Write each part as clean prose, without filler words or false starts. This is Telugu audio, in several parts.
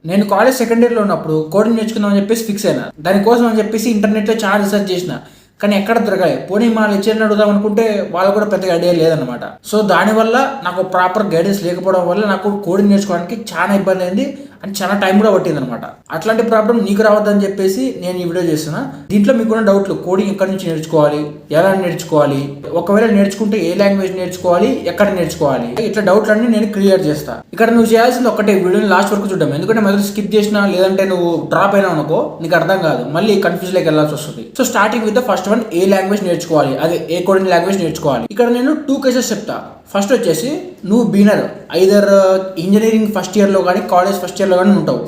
నేను కాలేజ్ సెకండ్ ఇయర్లో ఉన్నప్పుడు కోడింగ్ నేర్చుకుందాం అని చెప్పేసి ఫిక్స్ అయినా. దానికోసం అని చెప్పేసి ఇంటర్నెట్లో చాలా రీసెర్చ్ చేసిన, కానీ ఎక్కడ దొరకాయి. పోనీ మా లెక్చర్ని అడుగుదాం అనుకుంటే వాళ్ళు కూడా పెద్దగా ఐడియా లేదనమాట. సో దానివల్ల నాకు ప్రాపర్ గైడెన్స్ లేకపోవడం వల్ల నాకు కోడింగ్ నేర్చుకోవడానికి చాలా ఇబ్బంది అయింది అండ్ చాలా టైం కూడా పట్టింది అనమాట. అట్లాంటి ప్రాబ్లం నీకు రావద్దని చెప్పేసి నేను ఈ వీడియో చేస్తున్నా. దీంట్లో మీకున్న డౌట్లు, కోడింగ్ ఎక్కడి నుంచి నేర్చుకోవాలి, ఎలా నేర్చుకోవాలి, ఒకవేళ నేర్చుకుంటే ఏ లాంగ్వేజ్ నేర్చుకోవాలి, ఎక్కడ నేర్చుకోవాలి, ఇట్లా డౌట్లన్నీ నేను క్లియర్ చేస్తా. ఇక్కడ నువ్వు చేయాల్సింది ఒకటే, వీడియోని లాస్ట్ వరకు చూడడం. ఎందుకంటే మొదలు స్కిప్ చేసినా లేదంటే నువ్వు డ్రాప్ అయినా అనుకో నీకు అర్థం కాదు, మళ్ళీ కన్ఫ్యూజ్ లోకి వెళ్ళాల్సి వస్తుంది. So starting with the first one, A language నేర్చుకోవాలి, అదే ఏ కోడింగ్ లాంగ్వేజ్ నేర్చుకోవాలి. ఇక్కడ నేను 2 కేసెస్ చెప్తా. ఫస్ట్ వచ్చేసి నువ్వు బిగినర్, ఐదర్ ఇంజనీరింగ్ ఫస్ట్ ఇయర్లో కానీ కాలేజ్ ఫస్ట్ ఇయర్లో కానీ ఉంటావు.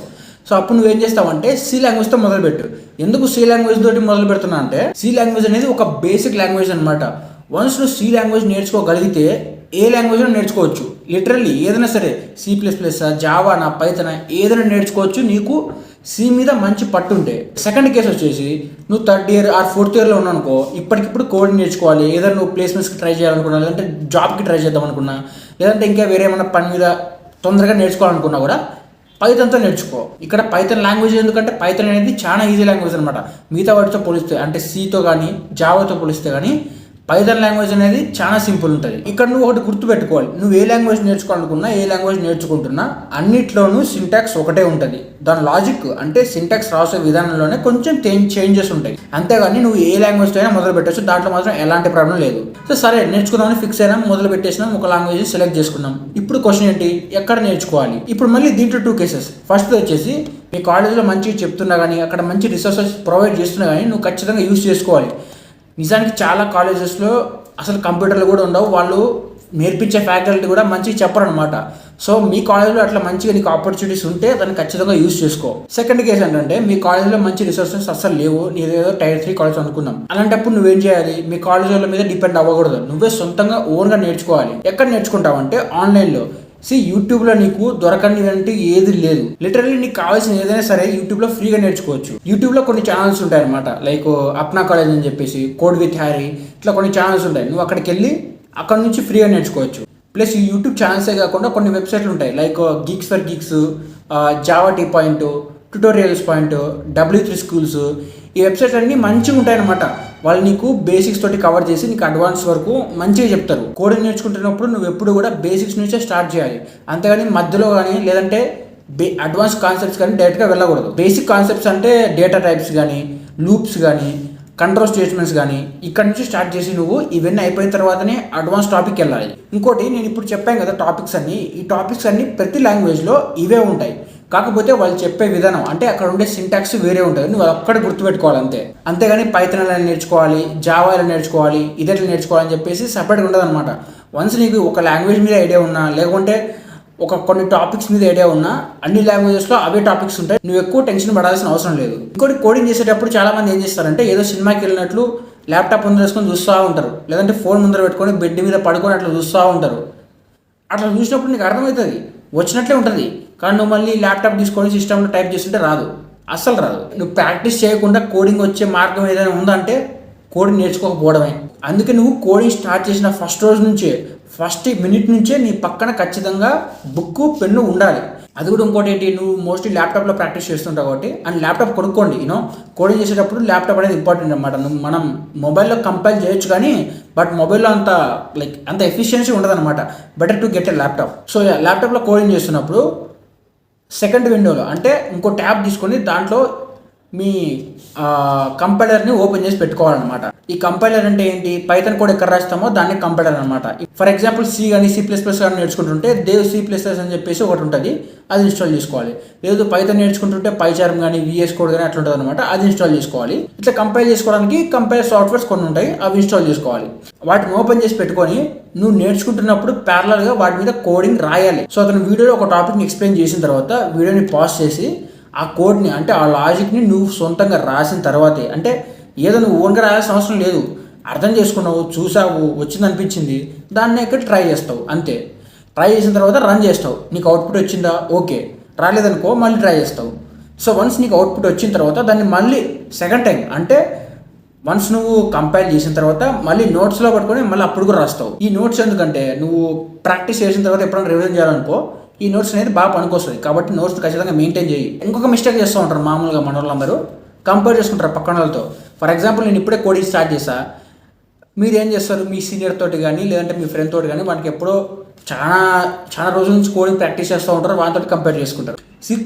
సో అప్పుడు నువ్వేం చేస్తావంటే సి లాంగ్వేజ్తో మొదలుపెట్టు. ఎందుకు సి లాంగ్వేజ్ తోటి మొదలు పెడుతున్నా అంటే, సి లాంగ్వేజ్ అనేది ఒక బేసిక్ లాంగ్వేజ్ అనమాట. వన్స్ నువ్వు సి లాంగ్వేజ్ నేర్చుకోగలిగితే ఏ లాంగ్వేజ్ నేర్చుకోవచ్చు. లిటరల్లీ ఏదైనా సరే, C++, జావానా, పైథానా, ఏదైనా నేర్చుకోవచ్చు నీకు సి మీద మంచి పట్టు ఉంటే. సెకండ్ కేసు వచ్చేసి నువ్వు థర్డ్ ఇయర్ ఆర్ ఫోర్త్ ఇయర్లో ఉన్నావు అనుకో, ఇప్పటికిప్పుడు కోడింగ్ నేర్చుకోవాలి. ఏదైనా నువ్వు ప్లేస్మెంట్స్కి ట్రై చేయాలనుకున్నా, లేదంటే జాబ్కి ట్రై చేద్దాం అనుకున్నా, లేదంటే ఇంకా వేరే ఏమైనా పని మీద తొందరగా నేర్చుకోవాలనుకున్నా కూడా పైథాన్తో నేర్చుకో. ఇక్కడ పైథాన్ లాంగ్వేజ్ ఎందుకంటే పైథాన్ అనేది చాలా ఈజీ లాంగ్వేజ్ అనమాట. మిగతా వాటితో పోలిస్తే, అంటే సితో కానీ జావాతో పోలిస్తే కానీ పైథాన్ లాంగ్వేజ్ అనేది చాలా సింపుల్ ఉంటుంది. ఇక్కడ నువ్వు ఒకటి గుర్తుపెట్టుకోవాలి, నువ్వు ఏ లాంగ్వేజ్ నేర్చుకోవాలనుకున్నా, ఏ లాంగ్వేజ్ నేర్చుకుంటున్నా అన్నిట్లోనూ సింటాక్స్ ఒకటే ఉంటుంది. దాని లాజిక్ అంటే సింటాక్స్ రాసే విధానంలోనే కొంచెం చేంజెస్ ఉంటాయి. అంతేగాని నువ్వు ఏ లాంగ్వేజ్తో అయినా మొదలు పెట్టచ్చు, దాంట్లో మాత్రం ఎలాంటి ప్రాబ్లం లేదు. సో సరే, నేర్చుకుందామని ఫిక్స్ అయినా, మొదలు పెట్టేసినాం, ఒక లాంగ్వేజ్ సెలెక్ట్ చేసుకున్నాం. ఇప్పుడు క్వశ్చన్ ఏంటి, ఎక్కడ నేర్చుకోవాలి. ఇప్పుడు మళ్ళీ దీంట్లో 2 కేసెస్. ఫస్ట్ వచ్చేసి మీ కాలేజ్లో మంచిగా చెప్తున్నా కానీ, అక్కడ మంచి రిసోర్సెస్ ప్రొవైడ్ చేస్తున్నా కానీ నువ్వు ఖచ్చితంగా యూజ్ చేసుకోవాలి. నిజానికి చాలా కాలేజెస్లో అసలు కంప్యూటర్లు కూడా ఉండవు, వాళ్ళు నేర్పించే ఫ్యాకల్టీ కూడా మంచిగా చెప్పరు అనమాట. సో మీ కాలేజ్లో అట్లా మంచిగా నీకు ఆపర్చునిటీస్ ఉంటే దాన్ని ఖచ్చితంగా యూజ్ చేసుకో. సెకండ్ కేసు ఏంటంటే, మీ కాలేజ్లో మంచి రిసోర్సెస్ అసలు లేవు, నీదేదో టైర్ 3 కాలేజ్ అనుకున్నాం. అలాంటప్పుడు నువ్వేం చేయాలి, మీ కాలేజ్ వాళ్ళ మీద డిపెండ్ అవ్వకూడదు, నువ్వే సొంతంగా ఓన్గా నేర్చుకోవాలి. ఎక్కడ నేర్చుకుంటావంటే ఆన్లైన్లో. యూట్యూబ్లో నీకు దొరకనిదంటే ఏది లేదు. లిటరల్లీ నీకు కావాల్సిన ఏదైనా సరే యూట్యూబ్లో ఫ్రీగా నేర్చుకోవచ్చు. యూట్యూబ్లో కొన్ని ఛానల్స్ ఉంటాయి అనమాట, లైక్ అప్నా కాలేజ్ అని చెప్పేసి, కోడ్ విత్ హ్యారీ, ఇట్లా కొన్ని ఛానల్స్ ఉంటాయి. నువ్వు అక్కడికి వెళ్ళి అక్కడ నుంచి ఫ్రీగా నేర్చుకోవచ్చు. ప్లస్ ఈ యూట్యూబ్ ఛానల్సే కాకుండా కొన్ని వెబ్సైట్లు ఉంటాయి, like geeks for geeks, Java T point, tutorials point, W3 schools. ఈ వెబ్సైట్స్ అన్నీ మంచిగా ఉంటాయన్నమాట. వాళ్ళు నీకు బేసిక్స్ తోటి కవర్ చేసి నీకు అడ్వాన్స్ వరకు మంచిగా చెప్తారు. కోడింగ్ నేర్చుకుంటున్నప్పుడు నువ్వు ఎప్పుడు కూడా బేసిక్స్ నుంచే స్టార్ట్ చేయాలి, అంతేగాని మధ్యలో కానీ లేదంటే అడ్వాన్స్ కాన్సెప్ట్స్ కానీ డైరెక్ట్గా వెళ్ళకూడదు. బేసిక్ కాన్సెప్ట్స్ అంటే డేటా టైప్స్ కానీ, లూప్స్ కానీ, కంట్రోల్ స్టేట్మెంట్స్ కానీ ఇక్కడ నుంచి స్టార్ట్ చేసి నువ్వు ఇవన్నీ అయిపోయిన తర్వాతనే అడ్వాన్స్ టాపిక్ వెళ్ళాలి. ఇంకోటి, నేను ఇప్పుడు చెప్పాను కదా టాపిక్స్ అన్ని, ఈ టాపిక్స్ అన్ని ప్రతి లాంగ్వేజ్లో ఇవే ఉంటాయి. కాకపోతే వాళ్ళు చెప్పే విధానం అంటే అక్కడ ఉండే సింటాక్స్ వేరే ఉంటుంది, నువ్వు అక్కడ గుర్తుపెట్టుకోవాలి అంతే. అంతేగాని పైథాన్ ఎలా నేర్చుకోవాలి, జావా ఎలా నేర్చుకోవాలి, ఇదెట్లా నేర్చుకోవాలని చెప్పేసి సపరేట్గా ఉండదు అనమాట. వన్స్ నీకు ఒక లాంగ్వేజ్ మీద ఐడియా ఉన్నా, లేకుంటే కొన్ని టాపిక్స్ మీద ఐడియా ఉన్నా, అన్ని లాంగ్వేజెస్లో అవే టాపిక్స్ ఉంటాయి, నువ్వు ఎక్కువ టెన్షన్ పడాల్సిన అవసరం లేదు. ఇంకోటి, కోడింగ్ చేసేటప్పుడు చాలా మంది ఏం చేస్తారంటే ఏదో సినిమాకి వెళ్ళినట్లు ల్యాప్టాప్ ముందర వేసుకొని చూస్తూ ఉంటారు, లేదంటే ఫోన్ ముందర పెట్టుకొని బెడ్ మీద పడుకొని అట్లా చూస్తూ ఉంటారు. అట్లా చూసినప్పుడు నీకు అర్థమవుతుంది, వచ్చినట్లే ఉంటుంది. కానీ నువ్వు మళ్ళీ ల్యాప్టాప్ తీసుకొని సిస్టంలో టైప్ చేస్తుంటే రాదు, అస్సలు రాదు. నువ్వు ప్రాక్టీస్ చేయకుండా కోడింగ్ వచ్చే మార్గం ఏదైనా ఉందంటే కోడింగ్ నేర్చుకోకపోవడమే. అందుకే నువ్వు కోడింగ్ స్టార్ట్ చేసిన ఫస్ట్ రోజు నుంచే, ఫస్ట్ మినిట్ నుంచే నీ పక్కన ఖచ్చితంగా బుక్, పెన్ను ఉండాలి. అది కూడా ఇంకోటి ఏంటి, నువ్వు మోస్ట్లీ ల్యాప్టాప్లో ప్రాక్టీస్ చేస్తుంటావు కాబట్టి, అండ్ ల్యాప్టాప్ కొనుక్కోండి. కోడింగ్ చేసేటప్పుడు ల్యాప్టాప్ అనేది ఇంపార్టెంట్ అనమాట. మనం మొబైల్లో కంపైల్ చేయొచ్చు కానీ, బట్ మొబైల్లో అంత ఎఫిషియన్సీ ఉండదు అనమాట. Better to get a laptop. So ల్యాప్టాప్లో కోడింగ్ చేస్తున్నప్పుడు సెకండ్ విండోలో అంటే ఇంకో ట్యాబ్ తీసుకొని దాంట్లో మీ కంపైలర్ని ఓపెన్ చేసి పెట్టుకోవాలన్నమాట. ఈ కంపైలర్ అంటే ఏంటి, పైథాన్ కోడ్ ఎక్కడ రాస్తామో దాన్ని కంపైలర్ అనమాట. ఫర్ ఎగ్జాంపుల్ సి కానీ C++ కానీ నేర్చుకుంటుంటే C++ అని చెప్పేసి ఒకటి ఉంటుంది, అది ఇన్స్టాల్ చేసుకోవాలి. లేదు పైథాన్ నేర్చుకుంటుంటే పైచార్మ్ కానీ, VS కోడ్ కానీ అట్లా ఉంటుంది అనమాట, అది ఇన్స్టాల్ చేసుకోవాలి. ఇట్లా కంపైల్ చేసుకోవడానికి కంపైలర్ సాఫ్ట్వేర్స్ కొన్ని ఉంటాయి, అవి ఇన్స్టాల్ చేసుకోవాలి. వాటిని ఓపెన్ చేసి పెట్టుకొని నువ్వు నేర్చుకుంటున్నప్పుడు ప్యారలల్గా వాటి మీద కోడింగ్ రాయాలి. సో అతను వీడియోలో ఒక టాపిక్ని ఎక్స్ప్లెయిన్ చేసిన తర్వాత వీడియోని పాజ్ చేసి ఆ కోడ్ని అంటే ఆ లాజిక్ని నువ్వు సొంతంగా రాసిన తర్వాతే, అంటే ఏదో నువ్వు ఓన్గా రాయాల్సిన అవసరం లేదు, అర్థం చేసుకున్నావు, చూసావు, వచ్చింది అనిపించింది, దాన్ని ఇక్కడ ట్రై చేస్తావు అంతే. ట్రై చేసిన తర్వాత రన్ చేస్తావు, నీకు అవుట్పుట్ వచ్చిందా, ఓకే. రాలేదనుకో మళ్ళీ ట్రై చేస్తావు. సో వన్స్ నీకు అవుట్పుట్ వచ్చిన తర్వాత దాన్ని మళ్ళీ సెకండ్ టైం అంటే వన్స్ నువ్వు కంపైల్ చేసిన తర్వాత మళ్ళీ నోట్స్లో పట్టుకొని మళ్ళీ అప్పుడు కూడా రాస్తావు. ఈ నోట్స్ ఎందుకంటే నువ్వు ప్రాక్టీస్ చేసిన తర్వాత ఎప్పుడైనా రివిజన్ చేయాలనుకో ఈ నోట్స్ అనేది బాగా పనికొస్తుంది. కాబట్టి నోట్స్ ఖచ్చితంగా మెయింటైన్ చేయి. ఇంకొక మిస్టేక్ చేస్తూ ఉంటారు మామూలుగా మన వాళ్ళందరూ, కంపేర్ చేసుకుంటారు పక్కన వాళ్ళతో. ఫర్ ఎగ్జాంపుల్ నేను ఇప్పుడే కోడింగ్ స్టార్ట్ చేశా, మీరు ఏం చేస్తారు మీ సీనియర్ తోటి కానీ లేదంటే మీ ఫ్రెండ్ తోటి కానీ వానికి ఎప్పుడో చాలా చాలా రోజుల నుంచి కోడింగ్ ప్రాక్టీస్ చేస్తూ ఉంటారు, వాటితో కంపేర్ చేసుకుంటారు.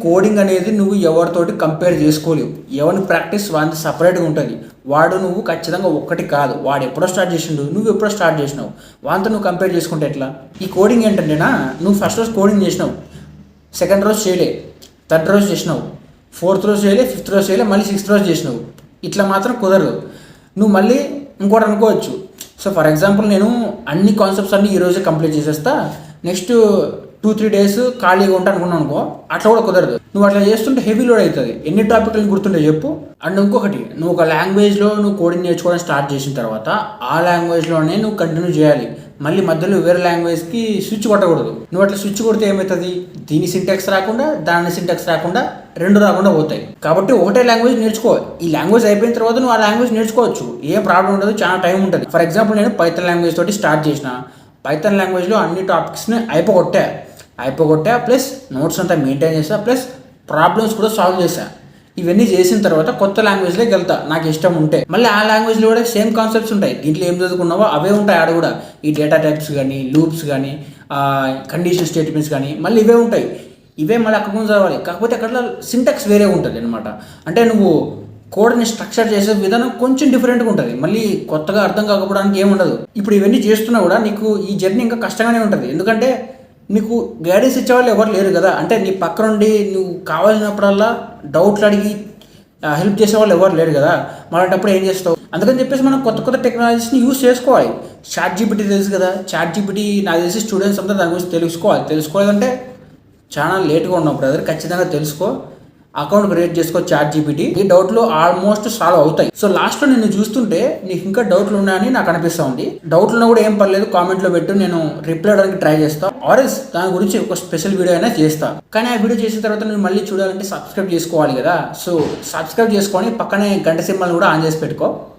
కోడింగ్ అనేది నువ్వు ఎవరితోటి కంపేర్ చేసుకోలేవు. ఎవరి ప్రాక్టీస్ వాడికి సపరేట్గా ఉంటుంది. వాడు నువ్వు ఖచ్చితంగా ఒక్కటి కాదు. వాడు ఎప్పుడో స్టార్ట్ చేసిండు, నువ్వు ఎప్పుడో స్టార్ట్ చేసినావు, వాటితో నువ్వు కంపేర్ చేసుకుంటే ఎట్లా? ఈ కోడింగ్ ఏంటంటేనా, నువ్వు ఫస్ట్ రోజు కోడింగ్ చేసినావు, సెకండ్ రోజు చేయలే, థర్డ్ రోజు చేసినావు, ఫోర్త్ రోజు చేయలే, ఫిఫ్త్ రోజు చేయలే, మళ్ళీ సిక్స్త్ రోజు చేసినావు. ఇట్లా మాత్రం కుదరదు. నువ్వు మళ్ళీ ఇంకోటి అనుకోవచ్చు. సో ఫర్ ఎగ్జాంపుల్ నేను అన్ని కాన్సెప్ట్స్ అన్నీ ఈరోజే కంప్లీట్ చేసేస్తా, నెక్స్ట్ 2-3 డేస్ ఖాళీగా ఉంటా అనుకున్నాను అనుకో, అట్లా కూడా కుదరదు. నువ్వు అట్లా చేస్తుంటే హెవీ లోడ్ అవుతుంది. ఎన్ని టాపిక్లను గుర్తుంటే చెప్పు. అండ్ ఇంకొకటి, నువ్వు ఒక లాంగ్వేజ్లో నువ్వు కోడింగ్ నేర్చుకోవడం స్టార్ట్ చేసిన తర్వాత ఆ లాంగ్వేజ్లోనే నువ్వు కంటిన్యూ చేయాలి. మళ్ళీ మధ్యలో వేరే లాంగ్వేజ్కి స్విచ్ కొట్టకూడదు. నువ్వు అట్లా స్విచ్ కొడితే ఏమవుతుంది, దీని సింటాక్స్ రాకుండా దాని సింటాక్స్ రాకుండా రెండు రాకుండా పోతాయి. కాబట్టి ఒకటే లాంగ్వేజ్ నేర్చుకో. ఈ లాంగ్వేజ్ అయిపోయిన తర్వాత నువ్వు ఆ లాంగ్వేజ్ నేర్చుకోవచ్చు, ఏం ప్రాబ్లం ఉండదు, చాలా టైం ఉంటుంది. ఫర్ ఎగ్జాంపుల్ నేను పైథాన్ లాంగ్వేజ్ తోటి స్టార్ట్ చేసిన, పైథాన్ లాంగ్వేజ్లో అన్ని టాపిక్స్ని అయిపోగొట్టా, ప్లస్ నోట్స్ అంతా మెయింటైన్ చేసా, ప్లస్ ప్రాబ్లమ్స్ కూడా సాల్వ్ చేశా. ఇవన్నీ చేసిన తర్వాత కొత్త లాంగ్వేజ్లోకి వెళ్తా నాకు ఇష్టం ఉంటే. మళ్ళీ ఆ లాంగ్వేజ్లో కూడా సేమ్ కాన్సెప్ట్స్ ఉంటాయి. దీంట్లో ఏం చదువుకున్నావో అవే ఉంటాయి ఆడ కూడా. ఈ డేటా టైప్స్ కానీ, లూప్స్ కానీ, కండిషన్ స్టేట్మెంట్స్ కానీ మళ్ళీ ఇవే ఉంటాయి. ఇవే మళ్ళీ అక్కడ చదవాలి. కాకపోతే అక్కడ సింటాక్స్ వేరే ఉంటుంది అనమాట. అంటే నువ్వు కోడ్ని స్ట్రక్చర్ చేసే విధానం కొంచెం డిఫరెంట్గా ఉంటుంది. మళ్ళీ కొత్తగా అర్థం కాకపోవడానికి ఏముండదు. ఇప్పుడు ఇవన్నీ చేస్తున్నా కూడా నీకు ఈ జర్నీ ఇంకా కష్టంగానే ఉంటుంది. ఎందుకంటే నీకు గైడెన్స్ ఇచ్చేవాళ్ళు ఎవరు లేరు కదా. అంటే నీ పక్క నుండి నువ్వు కావాల్సినప్పుడల్లా డౌట్లు అడిగి హెల్ప్ చేసేవాళ్ళు ఎవరు లేరు కదా. అలాంటప్పుడు ఏం చేస్తావు? అందుకని చెప్పేసి మనం కొత్త టెక్నాలజీస్ని యూజ్ చేసుకోవాలి. ChatGPT తెలుసు కదా, ChatGPT నాకు తెలిసి స్టూడెంట్స్ అంతా దాని గురించి తెలుసుకోవాలంటే చాలా లేట్గా ఉన్నావు బ్రదర్. ఖచ్చితంగా తెలుసుకో, అకౌంట్ క్రియేట్ చేసుకో ChatGPT. ఈ డౌట్లు ఆల్మోస్ట్ సాల్వ్ అవుతాయి. సో లాస్ట్లో నేను చూస్తుంటే నీకు ఇంకా డౌట్లు ఉన్నాయని నాకు అనిపిస్తూ ఉంది. డౌట్లు ఉన్నా కూడా ఏం పర్లేదు, కామెంట్లో పెట్టు, నేను రిప్లై అవ్వడానికి ట్రై చేస్తాను. ఆర్ఎల్స్ దాని గురించి ఒక స్పెషల్ వీడియో అయినా చేస్తా. కానీ ఆ వీడియో చేసిన తర్వాత నేను మళ్ళీ చూడాలంటే సబ్స్క్రైబ్ చేసుకోవాలి కదా. సో సబ్స్క్రైబ్ చేసుకొని పక్కనే గంట సింబల్ కూడా ఆన్ చేసి పెట్టుకో.